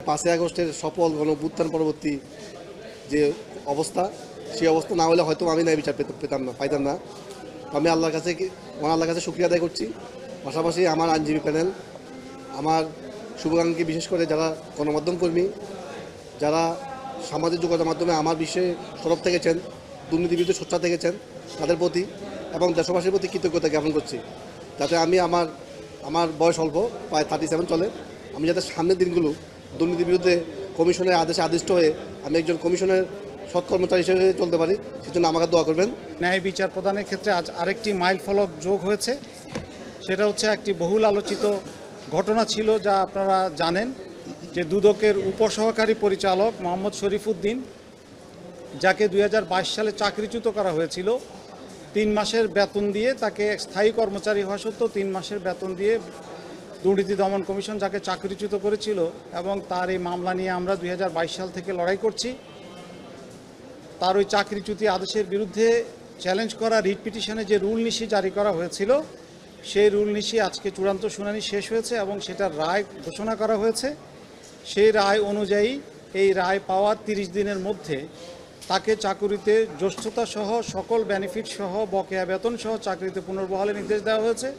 5ই আগস্টের সফল গণঅভ্যুত্থান পরবর্তী যে অবস্থা, সেই অবস্থা না হলে হয়তো আমি ন্যায় বিচার পাইতাম না। আমি আল্লাহর কাছে শুকরিয়া আদায় করছি। পাশাপাশি আমার আইনজীবী প্যানেল, আমার শুভাকাঙ্ক্ষী, বিশেষ করে যারা গণমাধ্যম কর্মী, যারা সামাজিক যোগাযোগ মাধ্যমে আমার বিষয়ে সরব থেকেছেন, দুর্নীতির বিরুদ্ধে সোচ্চার থেকেছেন, তাদের প্রতি এবং দেশবাসীর প্রতি কৃতজ্ঞতা জ্ঞাপন করছি। যাতে আমি আমার বয়স অল্প, প্রায় 37 চলে, আমি যাতে সামনের দিনগুলো দুর্নীতির বিরুদ্ধে কমিশনের আদেশে আদিষ্ট হয়ে আমি একজন কমিশনের সৎ কর্মচারী হিসেবে চলতে পারি, সেজন্য আমাকে দোয়া করবেন। ন্যায় বিচার প্রদানের ক্ষেত্রে আজ আরেকটি মাইল ফলক যোগ হয়েছে। সেটা হচ্ছে একটি বহুল আলোচিত ঘটনা ছিল, যা আপনারা জানেন, যে দুদকের উপসহকারী পরিচালক মোহাম্মদ শরীফউদ্দিন, যাকে 2022 সালে চাকরিচ্যুত করা হয়েছিল 3 মাসের বেতন দিয়ে, তাকে স্থায়ী কর্মচারী হওয়া সত্ত্বেও 3 মাসের বেতন দিয়ে দুর্নীতি দমন কমিশন যাকে চাকরিচ্যুত করেছিল, এবং তার এই মামলা নিয়ে আমরা 2022 সাল থেকে লড়াই করছি। তার ওই চাকরিচ্যুতি আদেশের বিরুদ্ধে চ্যালেঞ্জ করা রিট পিটিশনে যে রুল নিশি জারি করা হয়েছিল, সেই রুল নিশি আজকে চূড়ান্ত শুনানি শেষ হয়েছে এবং সেটার রায় ঘোষণা করা হয়েছে। সেই রায় অনুযায়ী এই রায় পাওয়ার 30 দিনের মধ্যে তাকে চাকুরিতে জ্যেষ্ঠতা সহ সকল বেনিফিট সহ বকেয়া বেতন সহ চাকরিতে পুনর্বহালের নির্দেশ দেওয়া হয়েছে।